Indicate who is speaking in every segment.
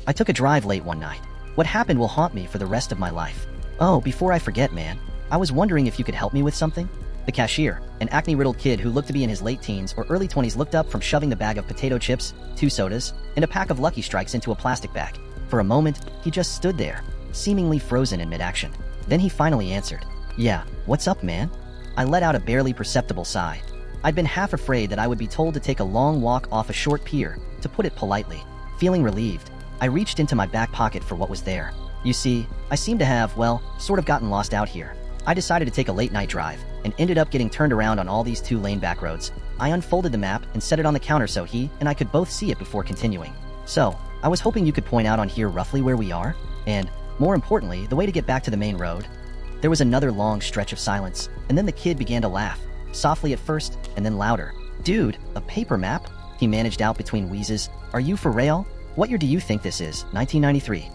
Speaker 1: I took a drive late one night. What happened will haunt me for the rest of my life. Oh, before I forget, man, I was wondering if you could help me with something? The cashier, an acne-riddled kid who looked to be in his late teens or early 20s, looked up from shoving the bag of potato chips, 2 sodas, and a pack of Lucky Strikes into a plastic bag. For a moment, he just stood there, seemingly frozen in mid-action. Then he finally answered, "Yeah, what's up, man?" I let out a barely perceptible sigh. I'd been half afraid that I would be told to take a long walk off a short pier, to put it politely. Feeling relieved, I reached into my back pocket for what was there. You see, I seem to have, well, sort of gotten lost out here. I decided to take a late-night drive, and ended up getting turned around on all these 2-lane back roads. I unfolded the map and set it on the counter so he and I could both see it before continuing. So, I was hoping you could point out on here roughly where we are, and, more importantly, the way to get back to the main road. There was another long stretch of silence, and then the kid began to laugh, softly at first, and then louder. "Dude, a paper map?" he managed out between wheezes. "Are you for real? What year do you think this is, 1993?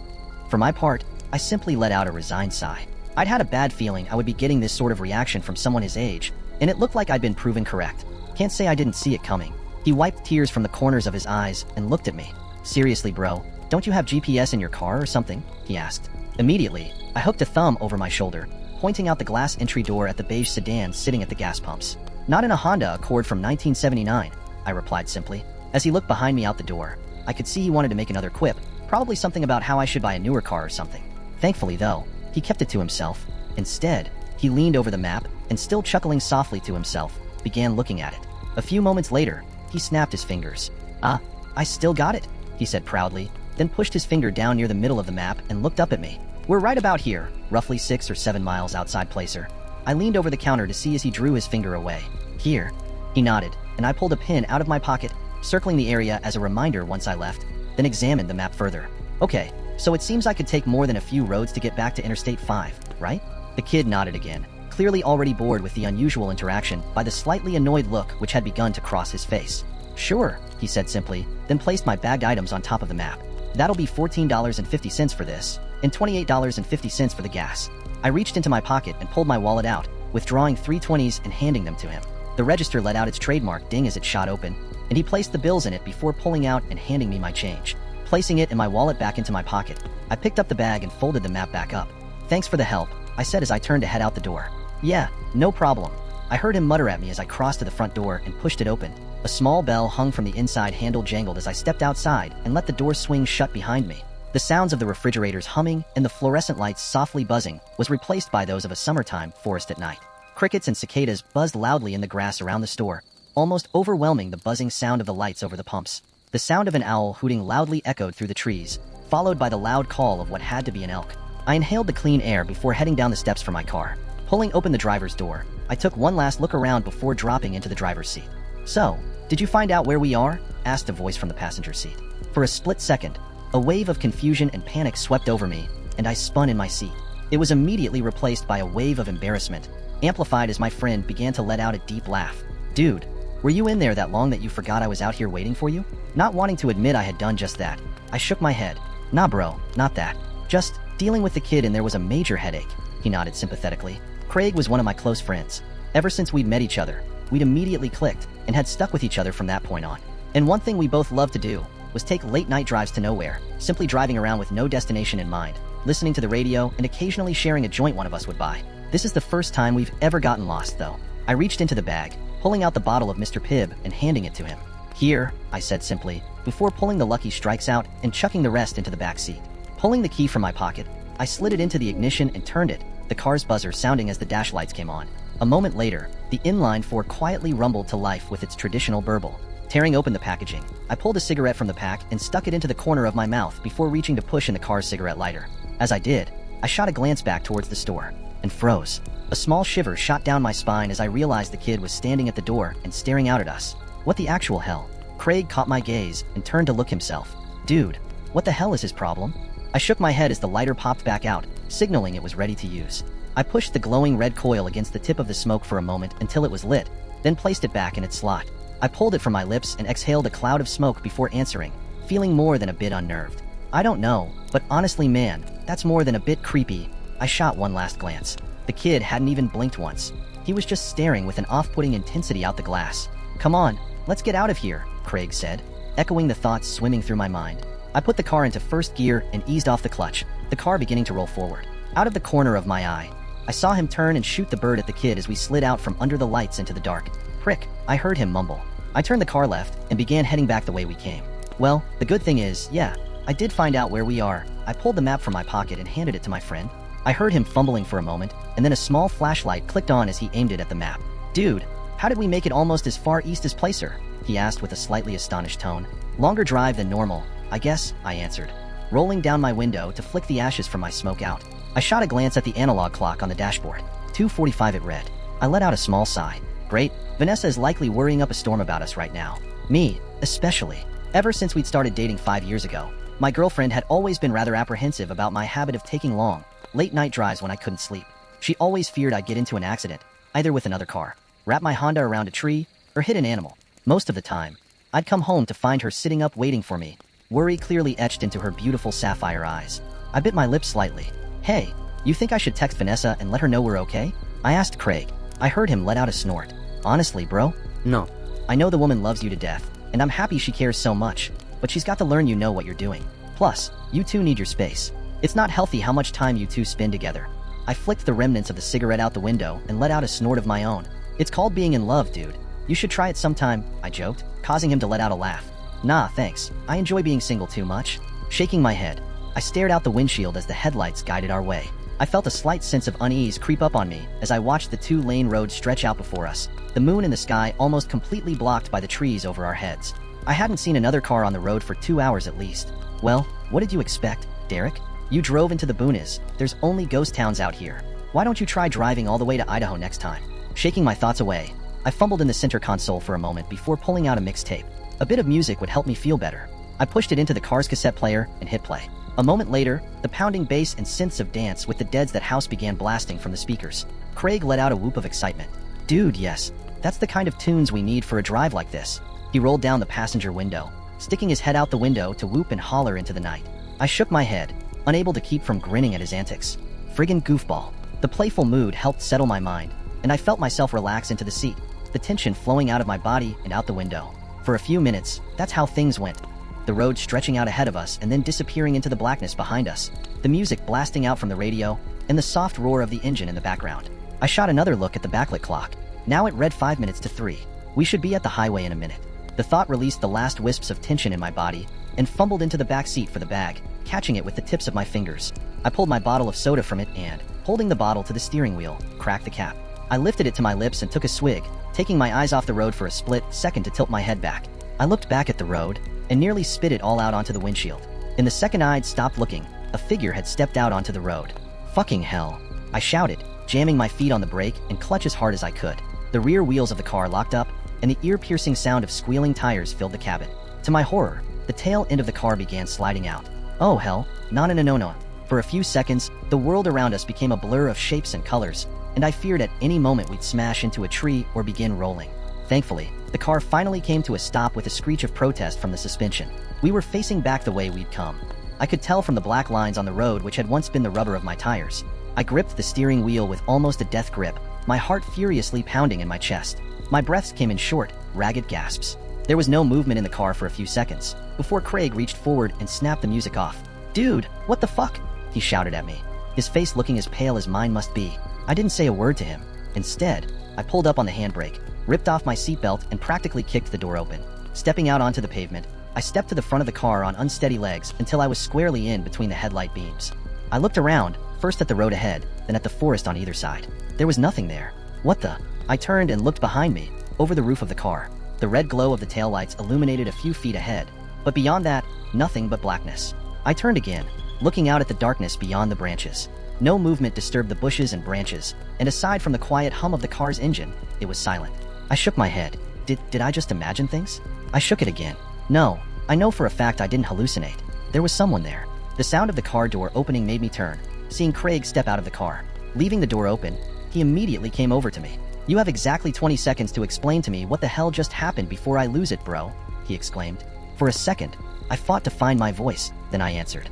Speaker 1: For my part, I simply let out a resigned sigh. I'd had a bad feeling I would be getting this sort of reaction from someone his age, and it looked like I'd been proven correct. Can't say I didn't see it coming. He wiped tears from the corners of his eyes and looked at me. "Seriously, bro, don't you have GPS in your car or something?" he asked. Immediately, I hooked a thumb over my shoulder, pointing out the glass entry door at the beige sedan sitting at the gas pumps. "Not in a Honda Accord from 1979, I replied simply. As he looked behind me out the door, I could see he wanted to make another quip, probably something about how I should buy a newer car or something. Thankfully, though, he kept it to himself. Instead, he leaned over the map and, still chuckling softly to himself, began looking at it. A few moments later, he snapped his fingers. "Ah, I still got it," he said proudly, then pushed his finger down near the middle of the map and looked up at me. "We're right about here, roughly 6 or 7 miles outside Placer." I leaned over the counter to see as he drew his finger away. "Here." He nodded, and I pulled a pin out of my pocket, circling the area as a reminder once I left, then examined the map further. "Okay, so it seems I could take more than a few roads to get back to Interstate 5, right?" The kid nodded again, clearly already bored with the unusual interaction by the slightly annoyed look which had begun to cross his face. "Sure," he said simply, then placed my bagged items on top of the map. "That'll be $14.50 for this, and $28.50 for the gas." I reached into my pocket and pulled my wallet out, withdrawing 3 20s and handing them to him. The register let out its trademark ding as it shot open, and he placed the bills in it before pulling out and handing me my change. Placing it and my wallet back into my pocket, I picked up the bag and folded the map back up. "Thanks for the help," I said as I turned to head out the door. "Yeah, no problem." I heard him mutter at me as I crossed to the front door and pushed it open. A small bell hung from the inside handle jangled as I stepped outside and let the door swing shut behind me. The sounds of the refrigerators humming and the fluorescent lights softly buzzing was replaced by those of a summertime forest at night. Crickets and cicadas buzzed loudly in the grass around the store, almost overwhelming the buzzing sound of the lights over the pumps. The sound of an owl hooting loudly echoed through the trees, followed by the loud call of what had to be an elk. I inhaled the clean air before heading down the steps for my car. Pulling open the driver's door, I took one last look around before dropping into the driver's seat. "So, did you find out where we are?" asked a voice from the passenger seat. For a split second, a wave of confusion and panic swept over me, and I spun in my seat. It was immediately replaced by a wave of embarrassment, amplified as my friend began to let out a deep laugh. "Dude, were you in there that long that you forgot I was out here waiting for you?" Not wanting to admit I had done just that, I shook my head. "Nah bro, not that. Just dealing with the kid and there was a major headache." He nodded sympathetically. "Craig was one of my close friends. Ever since we'd met each other, we'd immediately clicked and had stuck with each other from that point on. And one thing we both loved to do was take late-night drives to nowhere, simply driving around with no destination in mind, listening to the radio and occasionally sharing a joint one of us would buy. This is the first time we've ever gotten lost, though." I reached into the bag, pulling out the bottle of Mr. Pibb and handing it to him. "Here," I said simply, before pulling the Lucky Strikes out and chucking the rest into the back seat. Pulling the key from my pocket, I slid it into the ignition and turned it, the car's buzzer sounding as the dash lights came on. A moment later, the inline four quietly rumbled to life with its traditional burble. Tearing open the packaging, I pulled a cigarette from the pack and stuck it into the corner of my mouth before reaching to push in the car's cigarette lighter. As I did, I shot a glance back towards the store and froze. A small shiver shot down my spine as I realized the kid was standing at the door and staring out at us. What the actual hell? Craig caught my gaze and turned to look himself. "Dude, what the hell is his problem?" I shook my head as the lighter popped back out, signaling it was ready to use. I pushed the glowing red coil against the tip of the smoke for a moment until it was lit, then placed it back in its slot. I pulled it from my lips and exhaled a cloud of smoke before answering, feeling more than a bit unnerved. "I don't know, but honestly man, that's more than a bit creepy." I shot one last glance. The kid hadn't even blinked once. He was just staring with an off-putting intensity out the glass. "Come on, let's get out of here," Craig said, echoing the thoughts swimming through my mind. I put the car into first gear and eased off the clutch, the car beginning to roll forward. Out of the corner of my eye, I saw him turn and shoot the bird at the kid as we slid out from under the lights into the dark. Prick, I heard him mumble. I turned the car left and began heading back the way we came. Well, the good thing is, yeah, I did find out where we are. I pulled the map from my pocket and handed it to my friend. I heard him fumbling for a moment, and then a small flashlight clicked on as he aimed it at the map. Dude, how did we make it almost as far east as Placer? He asked with a slightly astonished tone. Longer drive than normal, I guess, I answered, rolling down my window to flick the ashes from my smoke out. I shot a glance at the analog clock on the dashboard. 2:45 it read. I let out a small sigh. Great, Vanessa is likely worrying up a storm about us right now. Me, especially. Ever since we'd started dating 5 years ago, my girlfriend had always been rather apprehensive about my habit of taking long, late-night drives when I couldn't sleep. She always feared I'd get into an accident, either with another car, wrap my Honda around a tree, or hit an animal. Most of the time, I'd come home to find her sitting up waiting for me, worry clearly etched into her beautiful sapphire eyes. I bit my lips slightly. Hey, you think I should text Vanessa and let her know we're okay? I asked Craig. I heard him let out a snort. Honestly, bro? No. I know the woman loves you to death, and I'm happy she cares so much, but she's got to learn you know what you're doing. Plus, you two need your space. It's not healthy how much time you two spend together. I flicked the remnants of the cigarette out the window and let out a snort of my own. It's called being in love, dude. You should try it sometime, I joked, causing him to let out a laugh. Nah, thanks. I enjoy being single too much. Shaking my head, I stared out the windshield as the headlights guided our way. I felt a slight sense of unease creep up on me as I watched the two-lane road stretch out before us, the moon in the sky almost completely blocked by the trees over our heads. I hadn't seen another car on the road for 2 hours at least. Well, what did you expect, Derek? You drove into the boonies. There's only ghost towns out here. Why don't you try driving all the way to Idaho next time? Shaking my thoughts away, I fumbled in the center console for a moment before pulling out a mixtape. A bit of music would help me feel better. I pushed it into the car's cassette player and hit play. A moment later, the pounding bass and synths of Dance with the Dead's That House began blasting from the speakers. Craig let out a whoop of excitement. Dude, yes, that's the kind of tunes we need for a drive like this. He rolled down the passenger window, sticking his head out the window to whoop and holler into the night. I shook my head, unable to keep from grinning at his antics. Friggin' goofball. The playful mood helped settle my mind, and I felt myself relax into the seat, the tension flowing out of my body and out the window. For a few minutes, that's how things went. The road stretching out ahead of us and then disappearing into the blackness behind us, the music blasting out from the radio, and the soft roar of the engine in the background. I shot another look at the backlit clock. Now it read 5 minutes to 3. We should be at the highway in a minute. The thought released the last wisps of tension in my body and fumbled into the back seat for the bag, catching it with the tips of my fingers. I pulled my bottle of soda from it and, holding the bottle to the steering wheel, cracked the cap. I lifted it to my lips and took a swig, taking my eyes off the road for a split second to tilt my head back. I looked back at the road and nearly spit it all out onto the windshield. In the second I'd stopped looking, a figure had stepped out onto the road. Fucking hell, I shouted, jamming my feet on the brake and clutch as hard as I could. The rear wheels of the car locked up, and the ear-piercing sound of squealing tires filled the cabin. To my horror, the tail end of the car began sliding out. Oh hell, no. For a few seconds, the world around us became a blur of shapes and colors, and I feared at any moment we'd smash into a tree or begin rolling. Thankfully, the car finally came to a stop with a screech of protest from the suspension. We were facing back the way we'd come. I could tell from the black lines on the road which had once been the rubber of my tires. I gripped the steering wheel with almost a death grip, my heart furiously pounding in my chest. My breaths came in short, ragged gasps. There was no movement in the car for a few seconds, before Craig reached forward and snapped the music off. Dude, what the fuck? He shouted at me, his face looking as pale as mine must be. I didn't say a word to him. Instead, I pulled up on the handbrake, ripped off my seatbelt and practically kicked the door open. Stepping out onto the pavement, I stepped to the front of the car on unsteady legs until I was squarely in between the headlight beams. I looked around, first at the road ahead, then at the forest on either side. There was nothing there. What the? I turned and looked behind me, over the roof of the car. The red glow of the taillights illuminated a few feet ahead, but beyond that, nothing but blackness. I turned again, looking out at the darkness beyond the branches. No movement disturbed the bushes and branches, and aside from the quiet hum of the car's engine, it was silent. I shook my head. Did I just imagine things? I shook it again. No, I know for a fact I didn't hallucinate. There was someone there. The sound of the car door opening made me turn, seeing Craig step out of the car. Leaving the door open, he immediately came over to me. You have exactly 20 seconds to explain to me what the hell just happened before I lose it, bro, he exclaimed. For a second, I fought to find my voice, then I answered.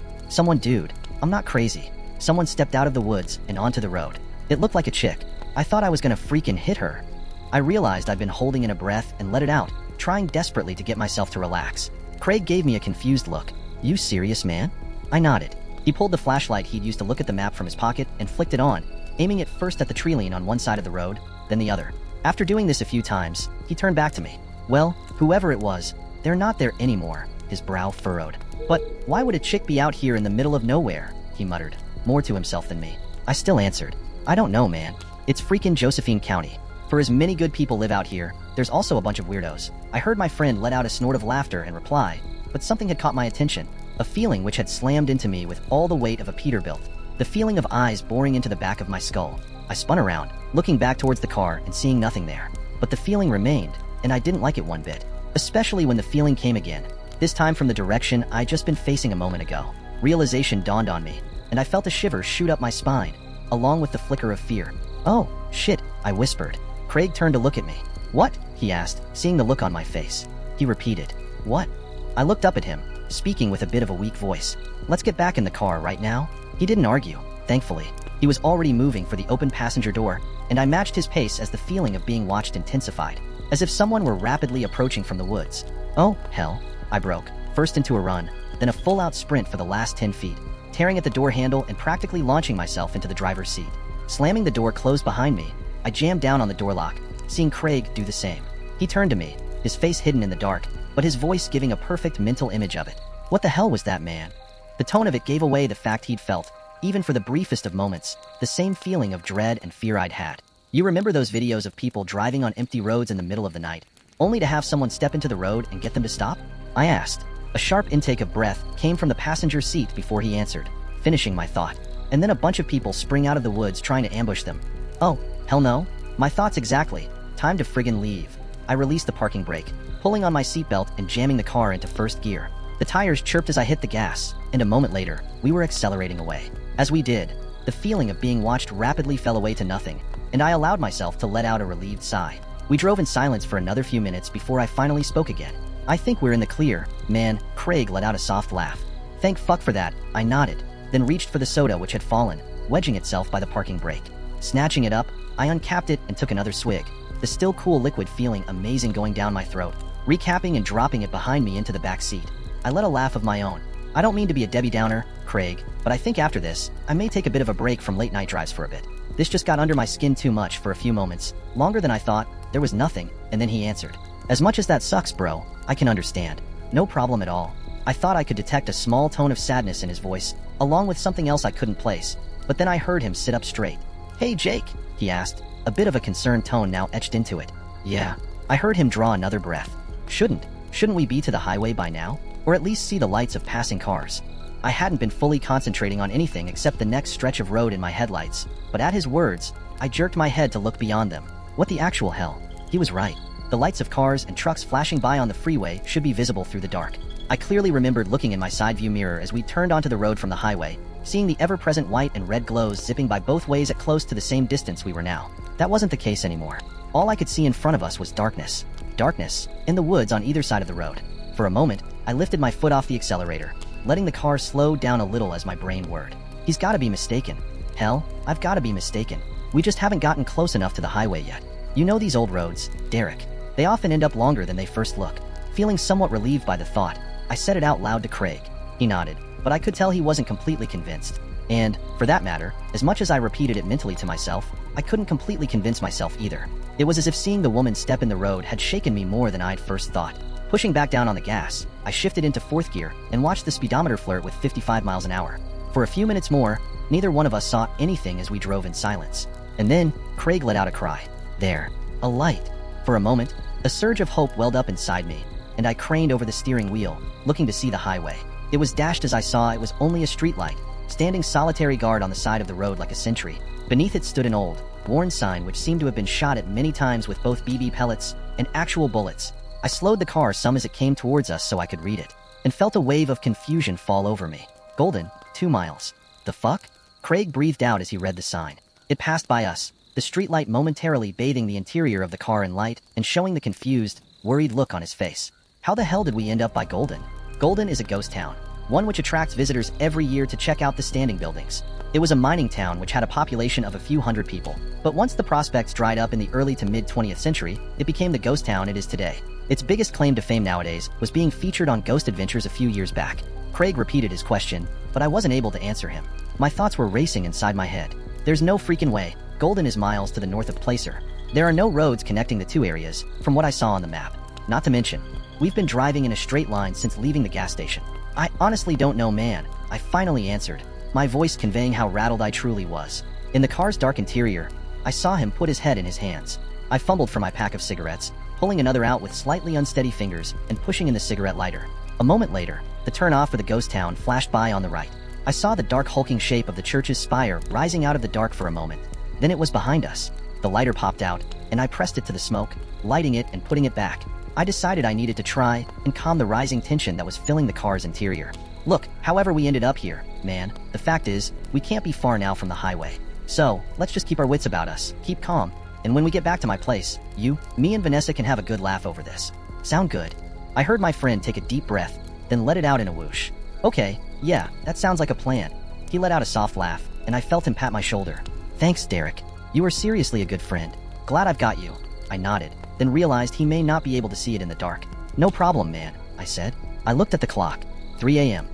Speaker 1: Dude, I'm not crazy. Someone stepped out of the woods and onto the road. It looked like a chick. I thought I was gonna freaking hit her. I realized I'd been holding in a breath and let it out, trying desperately to get myself to relax. Craig gave me a confused look. You serious, man? I nodded. He pulled the flashlight he'd used to look at the map from his pocket and flicked it on, aiming it first at the tree line on one side of the road, then the other. After doing this a few times, he turned back to me. Well, whoever it was, they're not there anymore, his brow furrowed. But why would a chick be out here in the middle of nowhere? He muttered, more to himself than me. I still answered, I don't know, man. It's freaking Josephine County. For as many good people live out here, there's also a bunch of weirdos. I heard my friend let out a snort of laughter and reply, but something had caught my attention, a feeling which had slammed into me with all the weight of a Peterbilt, the feeling of eyes boring into the back of my skull. I spun around, looking back towards the car and seeing nothing there. But the feeling remained, and I didn't like it one bit, especially when the feeling came again, this time from the direction I'd just been facing a moment ago. Realization dawned on me, and I felt a shiver shoot up my spine, along with the flicker of fear. Oh, shit, I whispered. Craig turned to look at me. What? He asked, seeing the look on my face. He repeated, what? I looked up at him, speaking with a bit of a weak voice. Let's get back in the car right now. He didn't argue, thankfully. He was already moving for the open passenger door, and I matched his pace as the feeling of being watched intensified, as if someone were rapidly approaching from the woods. Oh, hell, I broke, first into a run, then a full-out sprint for the last 10 feet, tearing at the door handle and practically launching myself into the driver's seat. Slamming the door closed behind me, I jammed down on the door lock, seeing Craig do the same. He turned to me, his face hidden in the dark, but his voice giving a perfect mental image of it. What the hell was that, man? The tone of it gave away the fact he'd felt, even for the briefest of moments, the same feeling of dread and fear I'd had. You remember those videos of people driving on empty roads in the middle of the night, only to have someone step into the road and get them to stop? I asked. A sharp intake of breath came from the passenger seat before he answered, finishing my thought. And then a bunch of people spring out of the woods trying to ambush them. Oh, hell no. My thoughts exactly. Time to friggin' leave. I released the parking brake, pulling on my seatbelt and jamming the car into first gear. The tires chirped as I hit the gas, and a moment later, we were accelerating away. As we did, the feeling of being watched rapidly fell away to nothing, and I allowed myself to let out a relieved sigh. We drove in silence for another few minutes before I finally spoke again. I think we're in the clear, man. Craig let out a soft laugh. Thank fuck for that, I nodded, then reached for the soda which had fallen, wedging itself by the parking brake. Snatching it up, I uncapped it and took another swig, the still cool liquid feeling amazing going down my throat, recapping and dropping it behind me into the back seat. I let a laugh of my own. I don't mean to be a Debbie Downer, Craig, but I think after this, I may take a bit of a break from late night drives for a bit. This just got under my skin too much for a few moments, longer than I thought. There was nothing, and then he answered. As much as that sucks, bro, I can understand. No problem at all. I thought I could detect a small tone of sadness in his voice, along with something else I couldn't place, but then I heard him sit up straight. Hey, Jake, he asked, a bit of a concerned tone now etched into it. Yeah. I heard him draw another breath. Shouldn't we be to the highway by now? Or at least see the lights of passing cars? I hadn't been fully concentrating on anything except the next stretch of road in my headlights, but at his words, I jerked my head to look beyond them. What the actual hell? He was right. The lights of cars and trucks flashing by on the freeway should be visible through the dark. I clearly remembered looking in my side view mirror as we turned onto the road from the highway, seeing the ever-present white and red glows zipping by both ways at close to the same distance we were now. That wasn't the case anymore. All I could see in front of us was darkness. Darkness, in the woods on either side of the road. For a moment, I lifted my foot off the accelerator, letting the car slow down a little as my brain whirred. He's gotta be mistaken. Hell, I've gotta be mistaken. We just haven't gotten close enough to the highway yet. You know these old roads, Derek. They often end up longer than they first look. Feeling somewhat relieved by the thought, I said it out loud to Craig. He nodded, but I could tell he wasn't completely convinced. And, for that matter, as much as I repeated it mentally to myself, I couldn't completely convince myself either. It was as if seeing the woman step in the road had shaken me more than I'd first thought. Pushing back down on the gas, I shifted into fourth gear and watched the speedometer flirt with 55 miles an hour. For a few minutes more, neither one of us saw anything as we drove in silence. And then, Craig let out a cry. There. A light. For a moment, a surge of hope welled up inside me, and I craned over the steering wheel, looking to see the highway. It was dashed as I saw it was only a streetlight, standing solitary guard on the side of the road like a sentry. Beneath it stood an old, worn sign which seemed to have been shot at many times with both BB pellets and actual bullets. I slowed the car some as it came towards us so I could read it, and felt a wave of confusion fall over me. Golden, 2 miles. The fuck? Craig breathed out as he read the sign. It passed by us, the streetlight momentarily bathing the interior of the car in light and showing the confused, worried look on his face. How the hell did we end up by Golden? Golden is a ghost town, one which attracts visitors every year to check out the standing buildings. It was a mining town which had a population of a few hundred people, but once the prospects dried up in the early to mid-20th century, it became the ghost town it is today. Its biggest claim to fame nowadays was being featured on Ghost Adventures a few years back. Craig repeated his question, but I wasn't able to answer him. My thoughts were racing inside my head. There's no freaking way. Golden is miles to the north of Placer. There are no roads connecting the two areas, from what I saw on the map. Not to mention, we've been driving in a straight line since leaving the gas station. I honestly don't know, man, I finally answered, my voice conveying how rattled I truly was. In the car's dark interior, I saw him put his head in his hands. I fumbled for my pack of cigarettes, pulling another out with slightly unsteady fingers and pushing in the cigarette lighter. A moment later, the turn-off for the ghost town flashed by on the right. I saw the dark hulking shape of the church's spire rising out of the dark for a moment. Then it was behind us. The lighter popped out, and I pressed it to the smoke, lighting it and putting it back. I decided I needed to try and calm the rising tension that was filling the car's interior. Look, however we ended up here, man, the fact is, we can't be far now from the highway. So, let's just keep our wits about us, keep calm, and when we get back to my place, me and Vanessa can have a good laugh over this. Sound good? I heard my friend take a deep breath, then let it out in a whoosh. Okay, yeah, that sounds like a plan. He let out a soft laugh, and I felt him pat my shoulder. Thanks, Derek. You are seriously a good friend. Glad I've got you. I nodded, then realized he may not be able to see it in the dark. No problem, man, I said. I looked at the clock. 3 a.m.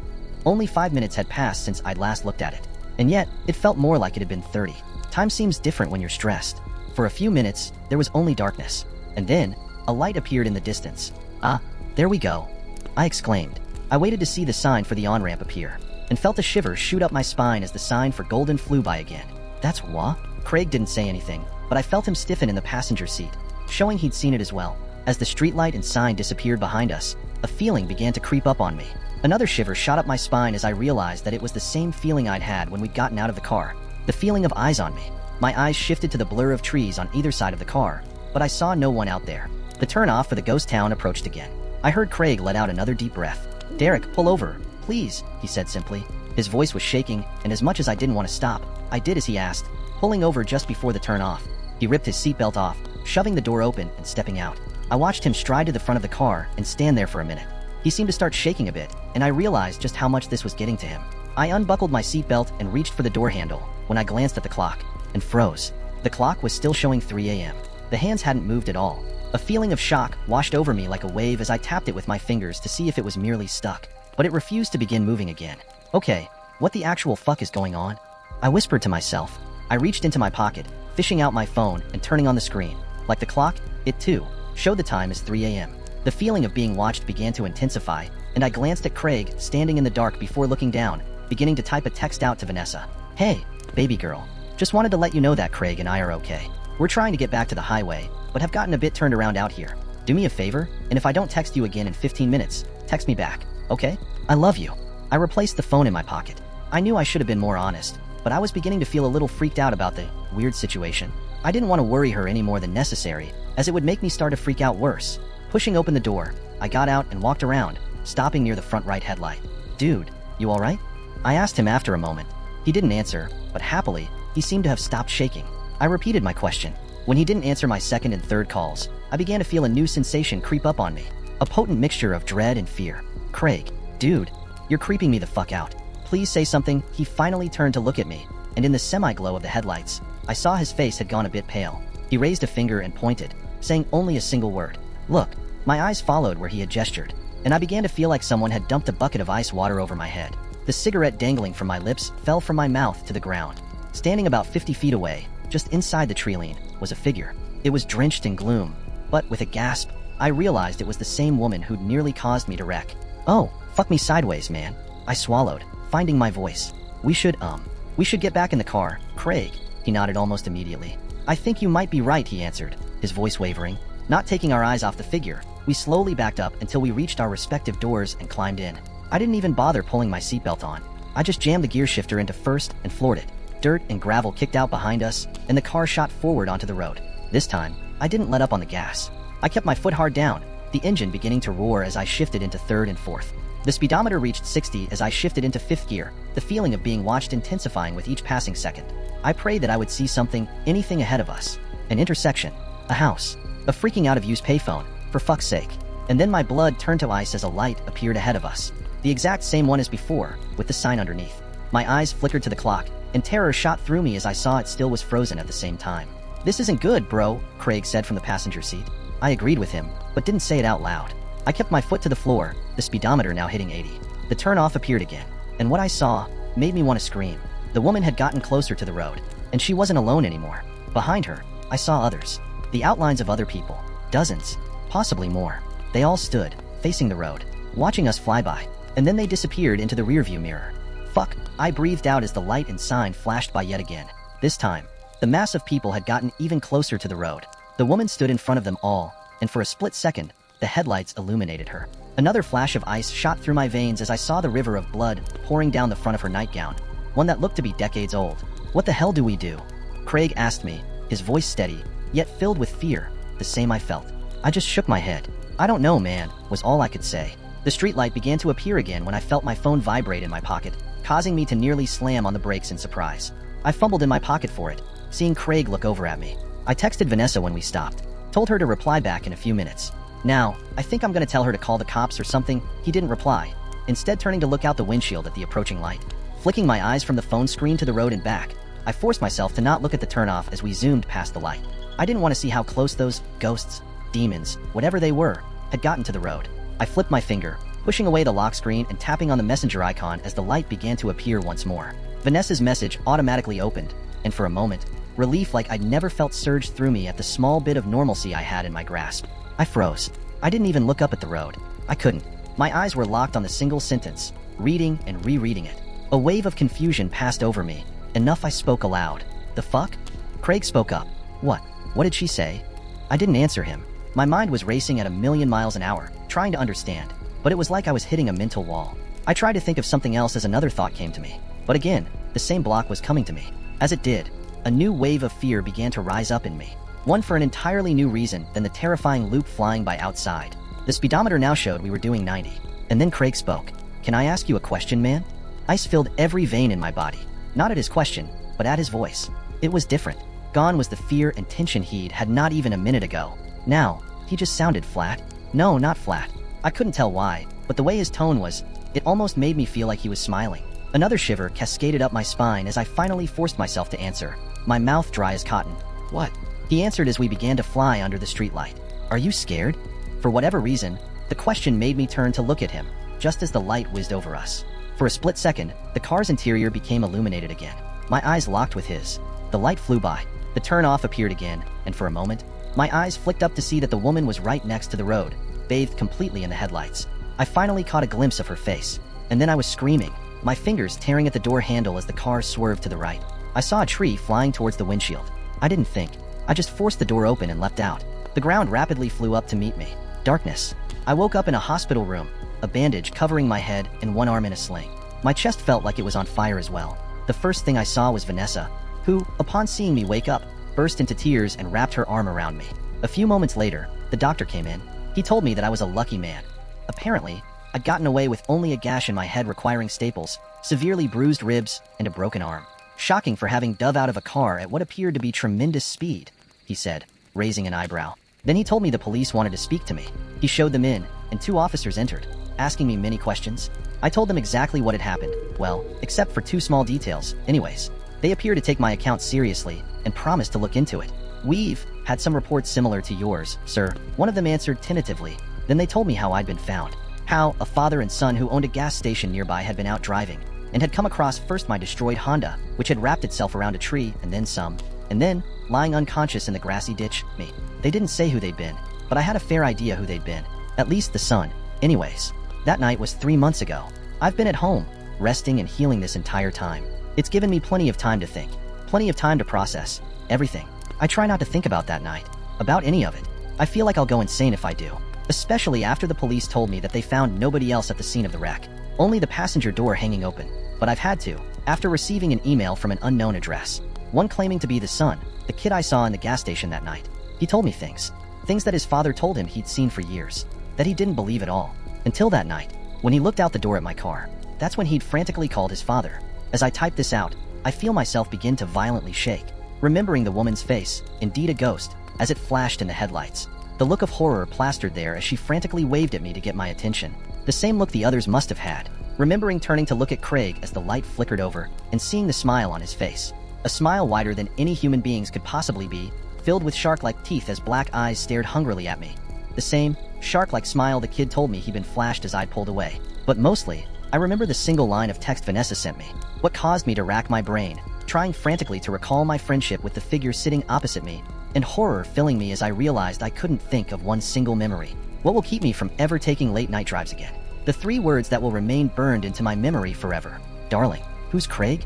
Speaker 1: Only 5 minutes had passed since I'd last looked at it. And yet, it felt more like it had been 30. Time seems different when you're stressed. For a few minutes, there was only darkness. And then, a light appeared in the distance. Ah, there we go, I exclaimed. I waited to see the sign for the on-ramp appear, and felt a shiver shoot up my spine as the sign for Golden flew by again. That's what? Craig didn't say anything, but I felt him stiffen in the passenger seat, showing he'd seen it as well. As the streetlight and sign disappeared behind us, a feeling began to creep up on me. Another shiver shot up my spine as I realized that it was the same feeling I'd had when we'd gotten out of the car. The feeling of eyes on me. My eyes shifted to the blur of trees on either side of the car, but I saw no one out there. The turn-off for the ghost town approached again. I heard Craig let out another deep breath. Derek, pull over, please, he said simply. His voice was shaking, and as much as I didn't want to stop, I did as he asked, pulling over just before the turn-off. He ripped his seatbelt off, shoving the door open and stepping out. I watched him stride to the front of the car and stand there for a minute. He seemed to start shaking a bit, and I realized just how much this was getting to him. I unbuckled my seatbelt and reached for the door handle when I glanced at the clock and froze. The clock was still showing 3 a.m. The hands hadn't moved at all. A feeling of shock washed over me like a wave as I tapped it with my fingers to see if it was merely stuck, but it refused to begin moving again. Okay, what the actual fuck is going on? I whispered to myself. I reached into my pocket, fishing out my phone and turning on the screen. Like the clock, it too showed the time as 3 a.m. The feeling of being watched began to intensify, and I glanced at Craig standing in the dark before looking down, beginning to type a text out to Vanessa. Hey, baby girl. Just wanted to let you know that Craig and I are okay. We're trying to get back to the highway, but have gotten a bit turned around out here. Do me a favor, and if I don't text you again in 15 minutes, text me back, okay? I love you. I replaced the phone in my pocket. I knew I should have been more honest, but I was beginning to feel a little freaked out about the weird situation. I didn't want to worry her any more than necessary, as it would make me start to freak out worse. Pushing open the door, I got out and walked around, stopping near the front right headlight. Dude, you alright? I asked him after a moment. He didn't answer, but happily, he seemed to have stopped shaking. I repeated my question. When he didn't answer my second and third calls, I began to feel a new sensation creep up on me. A potent mixture of dread and fear. Craig, dude, you're creeping me the fuck out. Please say something. He finally turned to look at me, and in the semi-glow of the headlights, I saw his face had gone a bit pale. He raised a finger and pointed, saying only a single word. Look. My eyes followed where he had gestured, and I began to feel like someone had dumped a bucket of ice water over my head. The cigarette dangling from my lips fell from my mouth to the ground. Standing about 50 feet away, just inside the tree-line, was a figure. It was drenched in gloom, but with a gasp, I realized it was the same woman who'd nearly caused me to wreck. Oh, fuck me sideways, man. I swallowed, finding my voice. We should get back in the car, Craig. He nodded almost immediately. I think you might be right, he answered, his voice wavering. Not taking our eyes off the figure, we slowly backed up until we reached our respective doors and climbed in. I didn't even bother pulling my seatbelt on. I just jammed the gear shifter into first and floored it. Dirt and gravel kicked out behind us, and the car shot forward onto the road. This time, I didn't let up on the gas. I kept my foot hard down, the engine beginning to roar as I shifted into third and fourth. The speedometer reached 60 as I shifted into fifth gear, the feeling of being watched intensifying with each passing second. I prayed that I would see something, anything ahead of us. An intersection. A house. A freaking out-of-use payphone, for fuck's sake. And then my blood turned to ice as a light appeared ahead of us. The exact same one as before, with the sign underneath. My eyes flickered to the clock, and terror shot through me as I saw it still was frozen at the same time. This isn't good, bro, Craig said from the passenger seat. I agreed with him, but didn't say it out loud. I kept my foot to the floor, the speedometer now hitting 80. the turnoff appeared again, and what I saw made me want to scream. The woman had gotten closer to the road, and she wasn't alone anymore. Behind her, I saw others. The outlines of other people. Dozens. Possibly more. They all stood, facing the road, watching us fly by, and then they disappeared into the rearview mirror. Fuck, I breathed out as the light and sign flashed by yet again. This time, the mass of people had gotten even closer to the road. The woman stood in front of them all, and for a split second, the headlights illuminated her. Another flash of ice shot through my veins as I saw the river of blood pouring down the front of her nightgown, one that looked to be decades old. What the hell do we do? Craig asked me, his voice steady, yet filled with fear, the same I felt. I just shook my head. I don't know, man, was all I could say. The streetlight began to appear again when I felt my phone vibrate in my pocket, causing me to nearly slam on the brakes in surprise. I fumbled in my pocket for it, seeing Craig look over at me. I texted Vanessa when we stopped, told her to reply back in a few minutes. Now, I think I'm gonna tell her to call the cops or something. He didn't reply, instead turning to look out the windshield at the approaching light. Flicking my eyes from the phone screen to the road and back, I forced myself to not look at the turnoff as we zoomed past the light. I didn't want to see how close those ghosts, demons, whatever they were, had gotten to the road. I flipped my finger, pushing away the lock screen and tapping on the messenger icon as the light began to appear once more. Vanessa's message automatically opened, and for a moment, relief like I'd never felt surged through me at the small bit of normalcy I had in my grasp. I froze. I didn't even look up at the road. I couldn't. My eyes were locked on the single sentence, reading and rereading it. A wave of confusion passed over me. Enough I spoke aloud. The fuck? Craig spoke up. What? What did she say? I didn't answer him. My mind was racing at 1,000,000 miles an hour, trying to understand, but it was like I was hitting a mental wall. I tried to think of something else as another thought came to me, but again, the same block was coming to me. As it did, a new wave of fear began to rise up in me, one for an entirely new reason than the terrifying loop flying by outside. The speedometer now showed we were doing 90, and then Craig spoke. Can I ask you a question, man? Ice filled every vein in my body, not at his question, but at his voice. It was different. Gone was the fear and tension he'd had not even a minute ago. Now, he just sounded flat. No, not flat. I couldn't tell why, but the way his tone was, it almost made me feel like he was smiling. Another shiver cascaded up my spine as I finally forced myself to answer, my mouth dry as cotton. What? He answered as we began to fly under the streetlight. Are you scared? For whatever reason, the question made me turn to look at him, just as the light whizzed over us. For a split second, the car's interior became illuminated again. My eyes locked with his. The light flew by. The turn-off appeared again, and for a moment, my eyes flicked up to see that the woman was right next to the road, bathed completely in the headlights. I finally caught a glimpse of her face, and then I was screaming, my fingers tearing at the door handle as the car swerved to the right. I saw a tree flying towards the windshield. I didn't think. I just forced the door open and leapt out. The ground rapidly flew up to meet me. Darkness. I woke up in a hospital room, a bandage covering my head and one arm in a sling. My chest felt like it was on fire as well. The first thing I saw was Vanessa, who, upon seeing me wake up, burst into tears and wrapped her arm around me. A few moments later, the doctor came in. He told me that I was a lucky man. Apparently, I'd gotten away with only a gash in my head requiring staples, severely bruised ribs, and a broken arm. Shocking for having dove out of a car at what appeared to be tremendous speed, he said, raising an eyebrow. Then he told me the police wanted to speak to me. He showed them in, and 2 officers entered, asking me many questions. I told them exactly what had happened, well, except for 2 small details. Anyways, they appear to take my account seriously and promised to look into it. We've had some reports similar to yours, sir. One of them answered tentatively. Then they told me how I'd been found. How a father and son who owned a gas station nearby had been out driving and had come across first my destroyed Honda, which had wrapped itself around a tree, and then some. And then, lying unconscious in the grassy ditch, me. They didn't say who they'd been, but I had a fair idea who they'd been. At least the son. Anyways, that night was 3 months ago. I've been at home, resting and healing this entire time. It's given me plenty of time to think, plenty of time to process everything. I try not to think about that night, about any of it. I feel like I'll go insane if I do, especially after the police told me that they found nobody else at the scene of the wreck, only the passenger door hanging open. But I've had to, after receiving an email from an unknown address, one claiming to be the son, the kid I saw in the gas station that night. He told me things that his father told him he'd seen for years, that he didn't believe at all, until that night, when he looked out the door at my car. That's when he'd frantically called his father. As I type this out, I feel myself begin to violently shake, remembering the woman's face, indeed a ghost, as it flashed in the headlights. The look of horror plastered there as she frantically waved at me to get my attention. The same look the others must have had, remembering turning to look at Craig as the light flickered over and seeing the smile on his face. A smile wider than any human being's could possibly be, filled with shark-like teeth as black eyes stared hungrily at me. The same, shark-like smile the kid told me he'd been flashed as I'd pulled away. But mostly, I remember the single line of text Vanessa sent me, what caused me to rack my brain, trying frantically to recall my friendship with the figure sitting opposite me, and horror filling me as I realized I couldn't think of one single memory. What will keep me from ever taking late night drives again? The 3 words that will remain burned into my memory forever. Darling. Who's Craig?